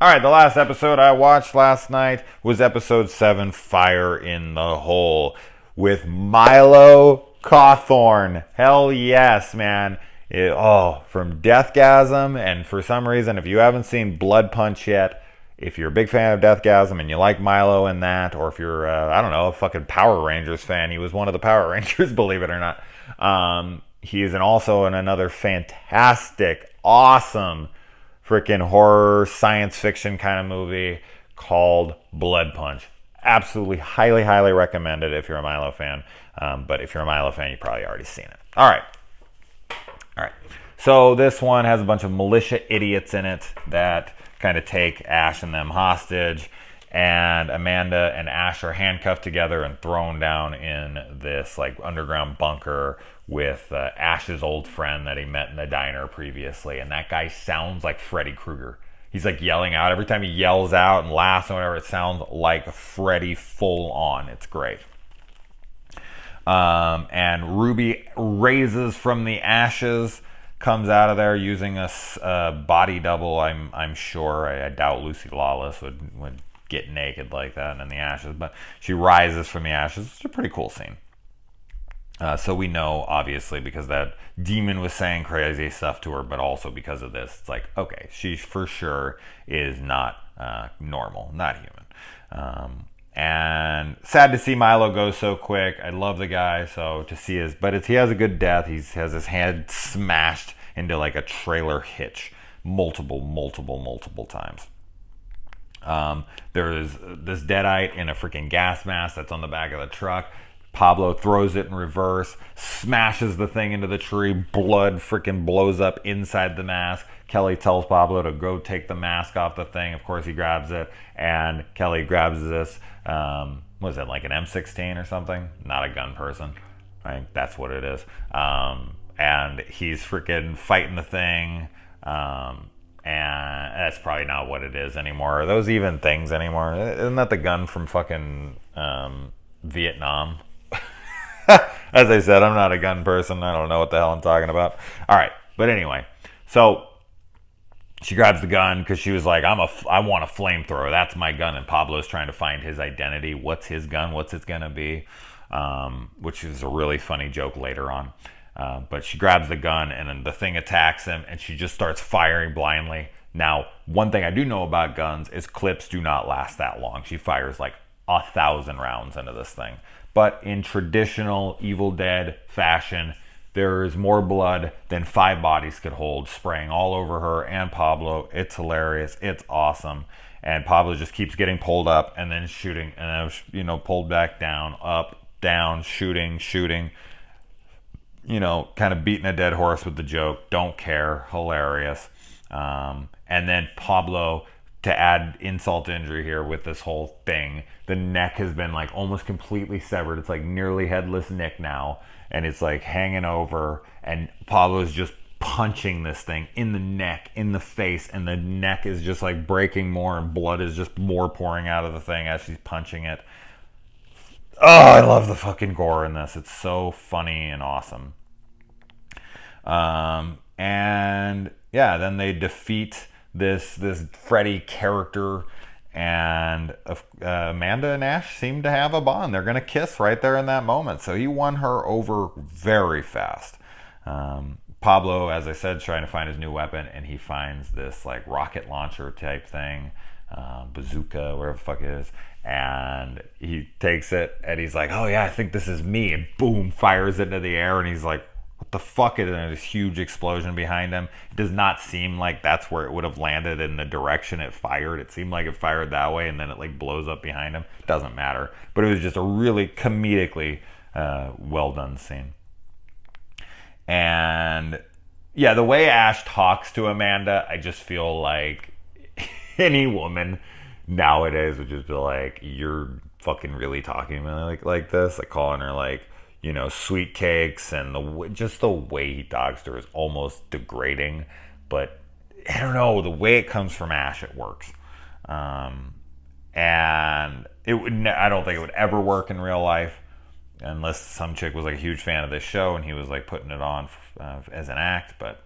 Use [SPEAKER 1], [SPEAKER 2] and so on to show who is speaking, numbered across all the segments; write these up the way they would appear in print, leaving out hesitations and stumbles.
[SPEAKER 1] All right, the last episode I watched last night was episode 7, Fire in the Hole, with Milo Cawthorn. Hell yes, man. From Deathgasm, and for some reason, if you haven't seen Blood Punch yet, if you're a big fan of Deathgasm and you like Milo in that, or if you're, I don't know, a fucking Power Rangers fan, he was one of the Power Rangers, believe it or not. He is also in another fantastic, awesome, freaking horror, science fiction kind of movie called Blood Punch. Absolutely, highly, highly recommended if you're a Milo fan. But if you're a Milo fan, you've probably already seen it. All right. So this one has a bunch of militia idiots in it that kind of take Ash and them hostage. And Amanda and Ash are handcuffed together and thrown down in this like underground bunker with Ash's old friend that he met in the diner previously. And that guy sounds like Freddy Krueger. He's like yelling out. Every time he yells out and laughs and whatever, it sounds like Freddy full on. It's great. And Ruby raises from the ashes, comes out of there using a body double, I'm sure. I doubt Lucy Lawless would get naked like that and in the ashes, but she rises from the ashes. It's a pretty cool scene. So we know, obviously, because that demon was saying crazy stuff to her, but also because of this, it's like, okay, she for sure is not normal, not human. And sad to see Milo go so quick. I love the guy, so to see he has a good death. He has his head smashed into like a trailer hitch multiple times. There's this deadite in a freaking gas mask that's on the back of the truck. Pablo throws it in reverse, smashes the thing into the tree. Blood freaking blows up inside the mask. Kelly tells Pablo to go take the mask off the thing. Of course, he grabs it, and Kelly grabs this. What is it, like an M16 or something? Not a gun person, right? That's what it is. And he's freaking fighting the thing. And that's probably not what it is anymore. Are those even things anymore? Isn't that the gun from fucking Vietnam? As I said, I'm not a gun person. I don't know what the hell I'm talking about. All right, but anyway, so she grabs the gun because she was like, I want a flamethrower. That's my gun. And Pablo's trying to find his identity. What's his gun? What's it gonna be? Which is a really funny joke later on. But she grabs the gun and then the thing attacks him, and she just starts firing blindly. Now, one thing I do know about guns is clips do not last that long. She fires like 1,000 rounds into this thing. But in traditional Evil Dead fashion, there is more blood than 5 bodies could hold, spraying all over her and Pablo. It's hilarious. It's awesome. And Pablo just keeps getting pulled up and then shooting, and then, pulled back down, up, down, shooting. Kind of beating a dead horse with the joke. Don't care. Hilarious. And then Pablo, to add insult to injury here with this whole thing, the neck has been like almost completely severed. It's like nearly headless Nick now, and it's like hanging over, and Pablo's just punching this thing in the neck, in the face, and the neck is just like breaking more, and blood is just more pouring out of the thing as she's punching it. Oh, I love the fucking gore in this. It's so funny and awesome. And yeah, then they defeat this Freddy character, and Amanda and Ash seem to have a bond. They're gonna kiss right there in that moment. So he won her over very fast. Pablo, as I said, is trying to find his new weapon, and he finds this like rocket launcher type thing, bazooka, whatever the fuck it is, and he takes it and he's like, oh yeah, I think this is me, and boom, fires it into the air, and he's like, what the fuck? And there's this huge explosion behind him. It does not seem like that's where it would have landed in the direction it fired. It seemed like it fired that way, and then it like blows up behind him. Doesn't matter. But it was just a really comedically well done scene. And yeah, the way Ash talks to Amanda, I just feel like any woman nowadays would just be like, you're fucking really talking to me like this? Like calling her like, sweet cakes, and just the way he talks to her is almost degrading. But I don't know, the way it comes from Ash, it works. And I don't think it would ever work in real life unless some chick was like a huge fan of this show and he was like putting it on as an act. But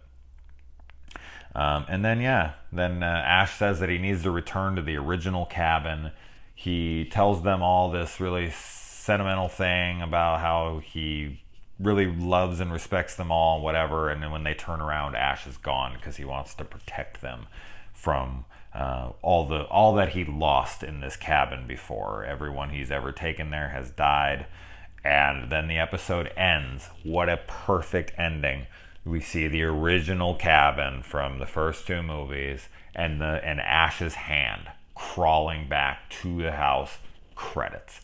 [SPEAKER 1] And then, yeah, then Ash says that he needs to return to the original cabin. He tells them all this really sentimental thing about how he really loves and respects them all and whatever. And then when they turn around, Ash is gone because he wants to protect them from all that he lost in this cabin before. Everyone he's ever taken there has died. And then the episode ends. What a perfect ending. We see the original cabin from the first two movies and Ash's hand crawling back to the house. Credits.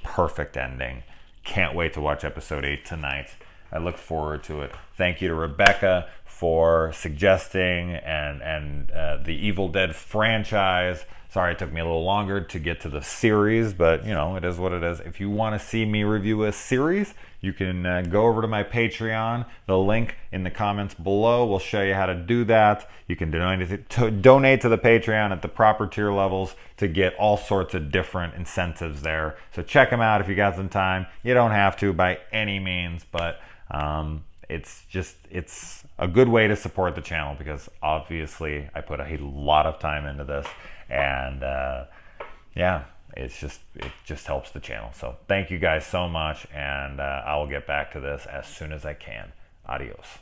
[SPEAKER 1] Perfect ending. Can't wait to watch episode 8 tonight. I look forward to it. Thank you to Rebecca for suggesting and the Evil Dead franchise. Sorry it took me a little longer to get to the series, but you know, it is what it is. If you want to see me review a series, you can go over to my Patreon. The link in the comments below will show you how to do that. You can donate to the Patreon at the proper tier levels to get all sorts of different incentives there. So check them out if you got some time. You don't have to by any means, but it's a good way to support the channel because obviously I put a lot of time into this, and yeah, it just helps the channel. So thank you guys so much, and I will get back to this as soon as I can. Adios.